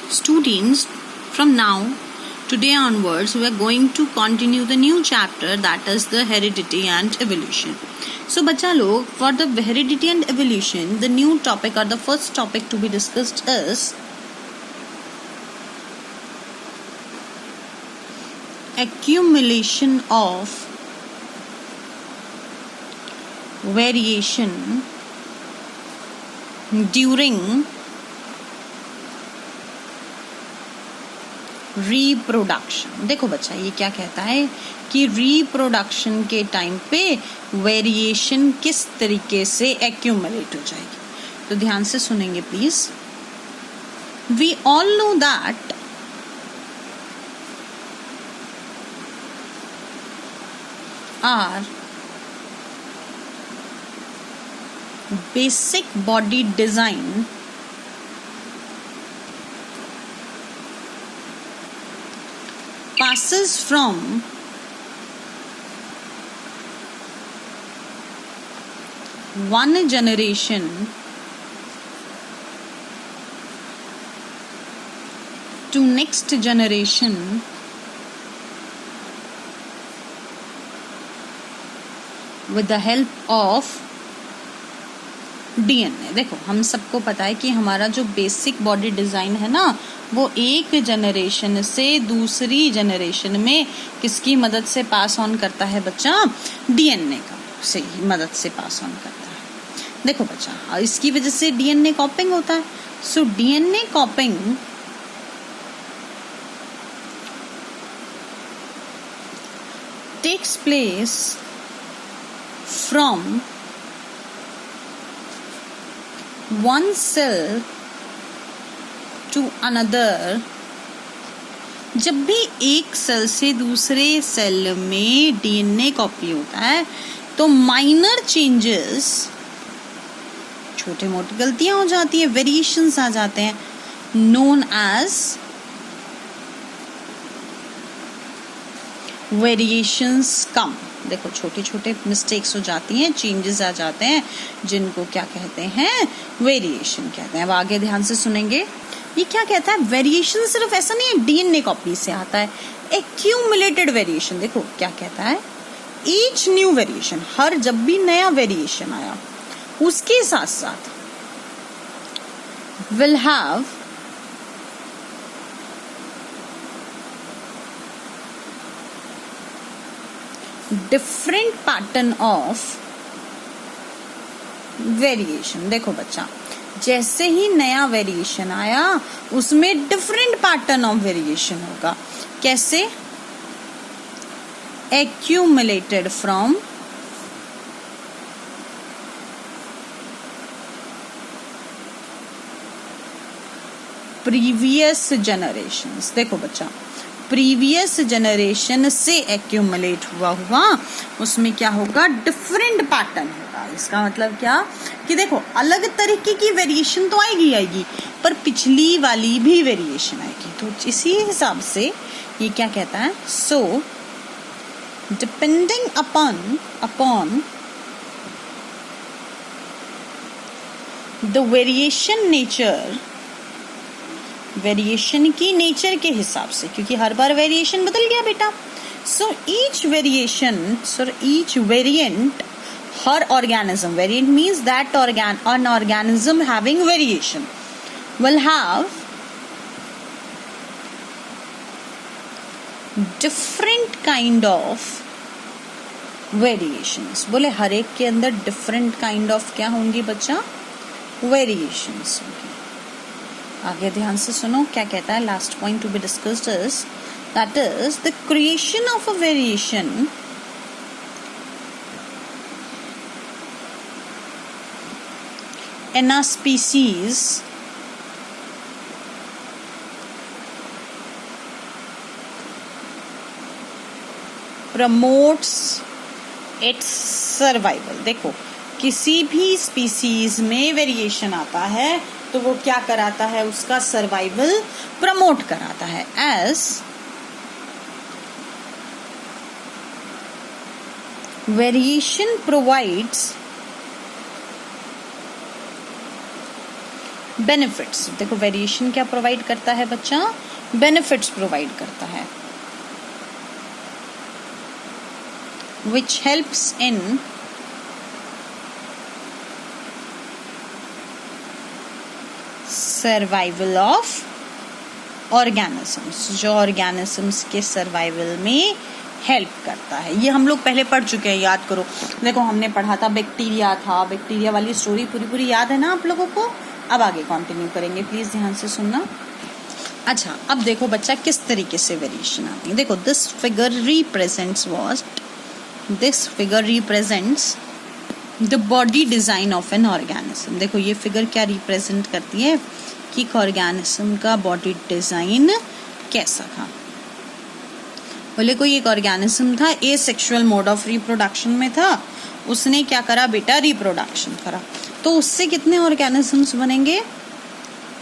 Students, from now, today onwards, we are going to continue the new chapter, that is the heredity and evolution. So, बच्चा लोग, for the heredity and evolution, the new topic or the first topic to be discussed is accumulation of variation during reproduction. देखो बच्चा, ये क्या कहता है कि reproduction के टाइम पे वेरिएशन किस तरीके से एक्यूमुलेट हो जाएगी. तो ध्यान से सुनेंगे please. We all know that our basic body design passes from one generation to next generation with the help of DNA. देखो, हम सबको पता है कि हमारा जो बेसिक बॉडी डिजाइन है ना, वो एक जनरेशन से दूसरी जनरेशन में किसकी मदद से पास ऑन करता है बच्चा? डीएनए का से ही मदद से पास ऑन करता है. देखो बच्चा, इसकी वजह से डीएनए कॉपिंग होता है. So DNA copying takes place from one cell to another. जब भी एक सेल से दूसरे सेल में डीएनए कॉपी होता है तो माइनर चेंजेस, छोटे मोटी गलतियां हो जाती है, वेरिएशंस आ जाते हैं, नोन एज वेरिएशंस कम. देखो, छोटे छोटे मिस्टेक्स हो जाती हैं, चेंजेस आ जाते हैं, जिनको क्या कहते हैं? वेरिएशन कहते हैं. अब आगे ध्यान से सुनेंगे. ये क्या कहता है? वेरिएशन सिर्फ ऐसा नहीं है डीएनए कॉपी से आता है, एक्यूमुलेटेड वेरिएशन. देखो क्या कहता है, ईच न्यू वेरिएशन, हर जब भी नया वेरिएशन आया उसके साथ साथ will have different pattern of variation. देखो बच्चा, जैसे ही नया वेरिएशन आया उसमें डिफरेंट पैटर्न ऑफ वेरिएशन होगा. कैसे? Accumulated from previous generations. देखो बच्चा, प्रीवियस जनरेशन से एक्यूमुलेट हुआ उसमें क्या होगा? डिफरेंट पैटर्न होगा. इसका मतलब क्या कि देखो, अलग तरीके की वेरिएशन तो आएगी पर पिछली वाली भी वेरिएशन आएगी. तो इसी हिसाब से ये क्या कहता है? So depending upon the variation nature, variation की नेचर के हिसाब से, क्योंकि हर बार वेरिएशन बदल गया बेटा. So each variant, her organism, variant means that an organism having variation will have different kind of variations. बोले हर एक के अंदर different kind of क्या होंगी बच्चा? variations होंगी. आगे ध्यान से सुनो क्या कहता है. Last point to be discussed is that is the creation of a variation in a species promotes it's survival. देखो, किसी भी स्पीसीज में वेरिएशन आता है तो वो क्या कराता है? उसका सर्वाइवल प्रमोट कराता है. As variation provides benefits. देखो वेरिएशन क्या प्रोवाइड करता है बच्चा, बेनिफिट्स प्रोवाइड करता है, which helps in survival of organisms, जो ऑर्गेनिजम्स के सर्वाइवल में हेल्प करता है। ये हम लोग पहले पढ़ चुके हैं, याद करो। देखो हमने पढ़ा था बैक्टीरिया था, बैक्टीरिया वाली स्टोरी पूरी याद है ना आप लोगों को। अब आगे कंटिन्यू करेंगे, प्लीज ध्यान से सुनना। अच्छा, अब देखो बच्चा किस तरीके से वेरिएशन आती है। देखो this figure represents the body design of an organism. देखो ये फिगर क्या रिप्रेजेंट करती है कि ऑर्गेनिज्म का बॉडी डिजाइन कैसा था। बोले कोई एक ऑर्गेनिज्म था, एसेक्सुअल मोड ऑफ रिप्रोडक्शन में था, उसने क्या करा बेटा, रिप्रोडक्शन करा, तो उससे कितने ऑर्गेनिजम्स बनेंगे,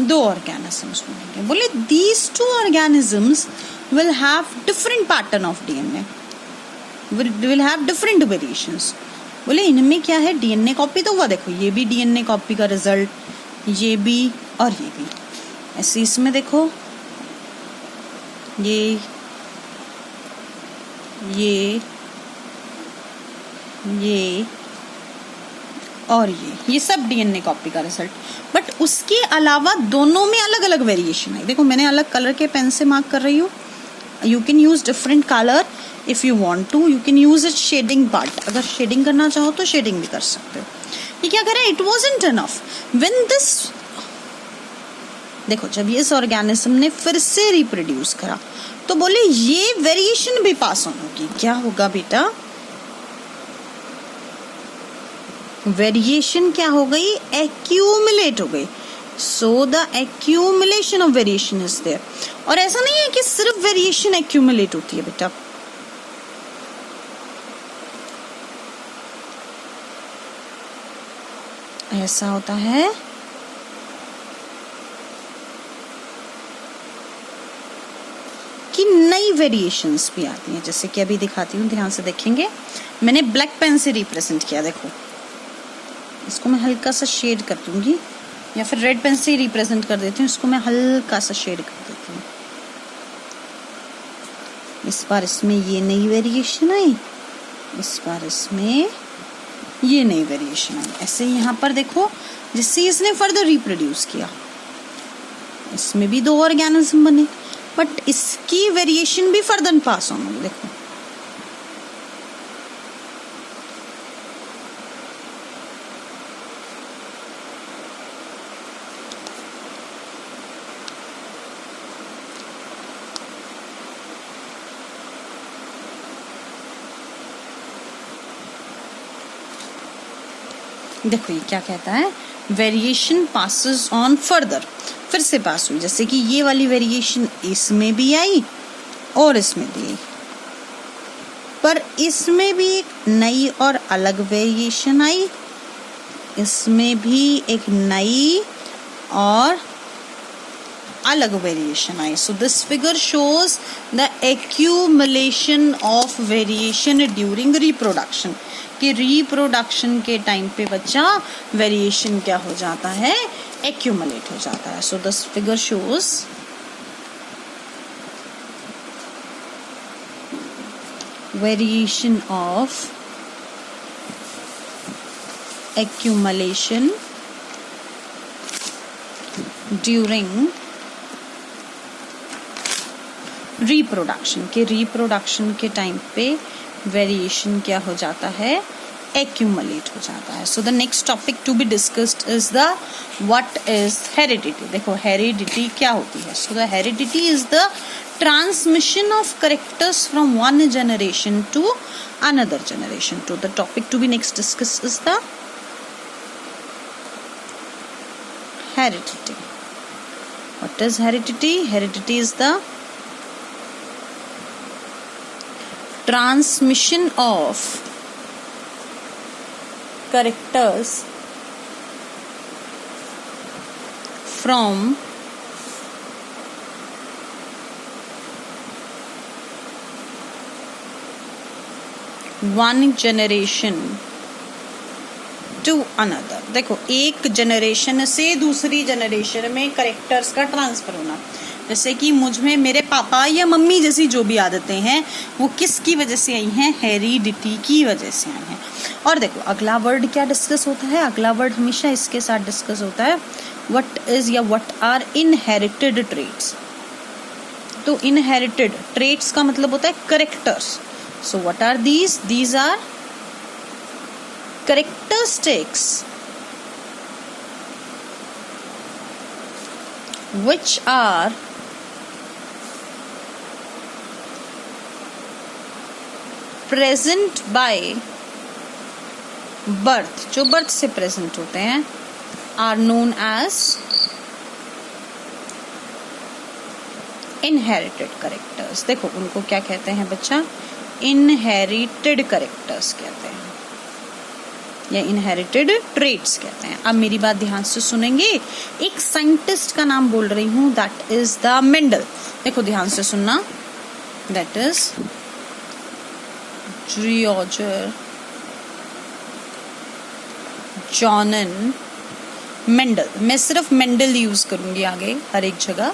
2 ऑर्गेनिजम्स बनेंगे। बोले these 2 organisms will have different pattern of DNA, will have different variations. बोले इनमें क्या है, डीएनए कॉपी तो हुआ, देखो ये भी डीएनए कॉपी का रिजल्ट, ये भी और ये भी। ऐसे इसमें देखो ये और ये सब डीएनए कॉपी का रिजल्ट। बट उसके अलावा दोनों में अलग अलग वेरिएशन है। देखो मैंने अलग कलर के पेन से मार्क कर रही हूँ। You can use different colour if you want to, you can use it shading part, अगर शेडिंग करना चाहो तो शेडिंग भी कर सकते हो। ये क्या करे, it wasn't enough when this, देखो जब ये इस ऑर्गेनिज्म ने फिर से रिप्रोड्यूस करा तो बोले ये वेरिएशन भी पास ऑन होगी। क्या होगा बेटा, वेरिएशन क्या हो गई, एक्यूमुलेट हो गई। So the accumulation of variation is there. और ऐसा नहीं है कि सिर्फ वेरिएशन एक्यूमुलेट होती है बेटा, ऐसा होता है कि नई वेरिएशंस भी आती हैं। जैसे कि अभी दिखाती हूँ, ध्यान से देखेंगे। मैंने ब्लैक पेन से रिप्रेजेंट किया, देखो इसको मैं हल्का सा शेड कर दूंगी, या फिर रेड पेन से रिप्रेजेंट कर देती हूँ, इसको मैं हल्का सा शेड कर देती हूँ। इस बार इसमें ये नई वेरिएशन आई, इस बार इसमें ये नई वेरिएशन आई। ऐसे यहाँ पर देखो, जिससे इसने फर्दर रिप्रोड्यूस किया, इसमें भी 2 ऑर्गेनिज्म बने, बट इसकी वेरिएशन भी फर्दर पास ऑन हुई। देखो देखो ये क्या कहता है, वेरिएशन पासेस ऑन फर्दर, फिर से पास हुई। जैसे कि ये वाली वेरिएशन इसमें भी आई और इसमें भी आई, पर इसमें भी एक नई और अलग वेरिएशन आई, इसमें भी एक नई और अलग variation I. So this figure shows the accumulation of variation during reproduction, कि रिप्रोडक्शन के टाइम पे बच्चा वेरिएशन क्या हो जाता है, एक्यूमुलेट हो जाता है। So this figure shows variation of accumulation during reproduction, के reproduction के टाइम पे वेरिएशन क्या हो जाता है, accumulate हो जाता है। So the next topic to be discussed is the what is heredity। देखो heredity क्या होती है। So the heredity is the transmission of characters from one generation to another generation। So the topic to be next discussed is the heredity। What is heredity? Heredity is the transmission of characters from one generation to another. देखो एक generation से दूसरी generation में characters का transfer होना, जैसे कि मुझ में मेरे पापा या मम्मी जैसी जो भी आदतें हैं वो किसकी वजह से आई हैं, हेरिडिटी की वजह से आई हैं। और देखो अगला वर्ड क्या डिस्कस होता है, अगला वर्ड हमेशा इसके साथ डिस्कस होता है व्हाट इज या व्हाट आर इनहेरिटेड ट्रेट्स। तो इनहेरिटेड ट्रेट्स का मतलब होता है characters. So what are these, these are characteristics which are present by birth, जो बर्थ से प्रेजेंट होते हैं, are known as inherited characters। देखो उनको क्या कहते हैं बच्चा, inherited characters कहते हैं या इनहेरिटेड ट्रेट्स कहते हैं। अब मेरी बात ध्यान से सुनेंगे, एक साइंटिस्ट का नाम बोल रही हूं, दैट इज द मेंडल। देखो ध्यान से सुनना, that is George John Mendel. मैं सिर्फ मेंडल यूज करूंगी आगे हर एक जगह।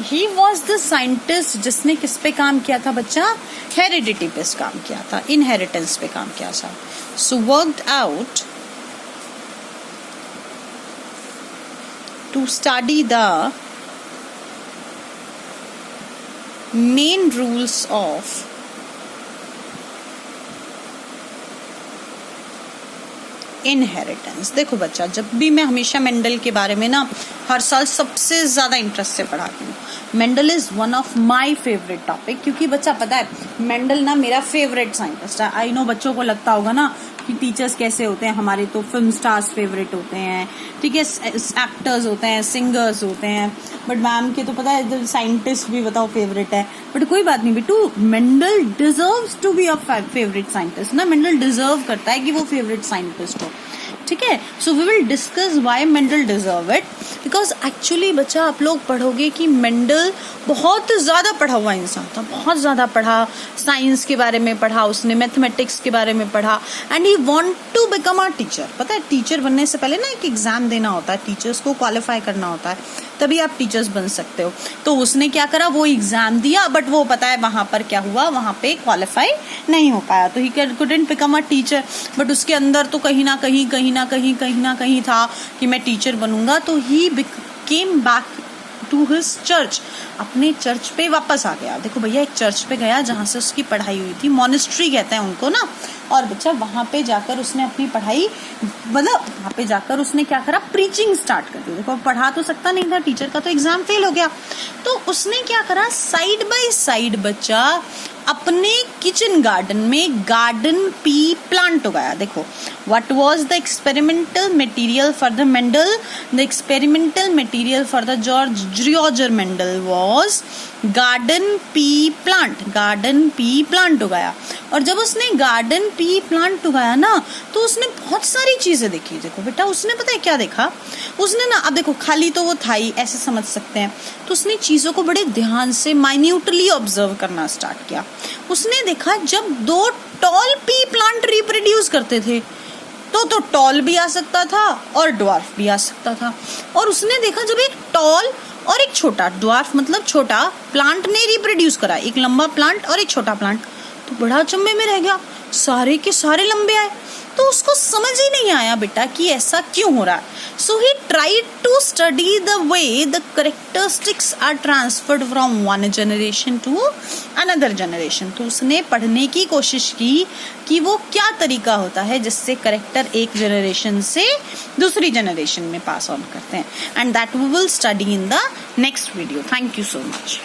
ही वॉज द साइंटिस्ट जिसने किस पे काम किया था बच्चा, हेरिडिटी पे काम किया था, इनहेरिटेंस पे काम किया था। So worked out to study the main rules of inheritance. देखो बच्चा, जब भी मैं हमेशा मेंडल के बारे में ना हर साल सबसे ज्यादा इंटरेस्ट से पढ़ाती हूँ। Mendel is one of my favourite topic, क्योंकि बच्चा पता है मेंडल ना मेरा फेवरेट साइंटिस्ट है। आई नो बच्चों को लगता होगा ना कि टीचर्स कैसे होते हैं, हमारे तो फिल्म स्टार्स फेवरेट होते हैं, ठीक है, एक्टर्स होते हैं, सिंगर्स होते हैं, बट मैम के तो पता है साइंटिस्ट भी बताओ फेवरेट है। बट कोई बात नहीं बेटू, Mendel deserves to be a favourite scientist ना, मेंडल डिजर्व करता है कि वो फेवरेट साइंटिस्ट हो, ठीक है। So we will discuss why Mendel deserve it, because actually बच्चा आप लोग पढ़ोगे कि मेंडल बहुत ज्यादा पढ़ा हुआ इंसान था, बहुत ज्यादा पढ़ा, साइंस के बारे में पढ़ा, उसने मैथमेटिक्स के बारे में पढ़ा, and he want to become a teacher. पता है टीचर बनने से पहले ना एक एग्जाम देना होता है, टीचर्स को क्वालिफाई करना होता है, तभी आप टीचर्स बन सकते हो। तो उसने क्या करा, वो एग्जाम दिया, बट वो पता है वहां पर क्या हुआ, वहां पे क्वालिफाई नहीं हो पाया, तो he couldn't become a teacher. But उसके अंदर तो कहीं ना कहीं था कि मैं टीचर बनूंगा। तो he came back to his church, अपने चर्च पे वापस आ गया। देखो भैया एक चर्च पे गया जहां से उसकी पढ़ाई हुई थी, मॉनेस्ट्री कहते हैं उनको ना, और बच्चा वहां पे जाकर उसने अपनी पढ़ाई, मतलब वहां पे जाकर उसने क्या करा, प्रीचिंग स्टार्ट कर दी। देखो पढ़ा तो सकता नहीं था, टीचर का तो एग्जाम फेल हो गया, तो उसने क्या करा, साइड बाय साइड बच्चा अपने किचन गार्डन में गार्डन पी प्लांट उगाया। देखो what was the experimental material for the Mendel, the experimental material for the George Mendel was garden pea plant, garden pea plant उगाया। और जब उसने गार्डन पी प्लांट उगाया ना, तो उसने बहुत सारी चीजें देखी। देखो बेटा उसने पता है क्या देखा, उसने ना, अब देखो खाली तो वो था ही, ऐसे समझ सकते हैं, तो उसने चीजों को बड़े ध्यान से माइन्यूटली ऑब्जर्व करना स्टार्ट किया। उसने देखा जब दो टॉल पी प्लांट रिप्रोड्यूस करते थे तो टॉल भी आ सकता था और ड्वार्फ भी आ सकता था। और उसने देखा जब एक टॉल और एक छोटा, ड्वार्फ मतलब छोटा प्लांट ने रिप्रोड्यूस करा, एक लंबा प्लांट और एक छोटा प्लांट, तो बड़ा अचंभे में रह गया, सारे के सारे लंबे आए। तो उसको समझ ही नहीं आया बेटा कि ऐसा क्यों हो रहा है। So he tried to study the way the characteristics are transferred from one generation to another generation. तो उसने पढ़ने की कोशिश की कि वो क्या तरीका होता है जिससे कैरेक्टर एक जनरेशन से दूसरी जनरेशन में पास ऑन करते हैं, and that we will study in the next video. Thank you so much.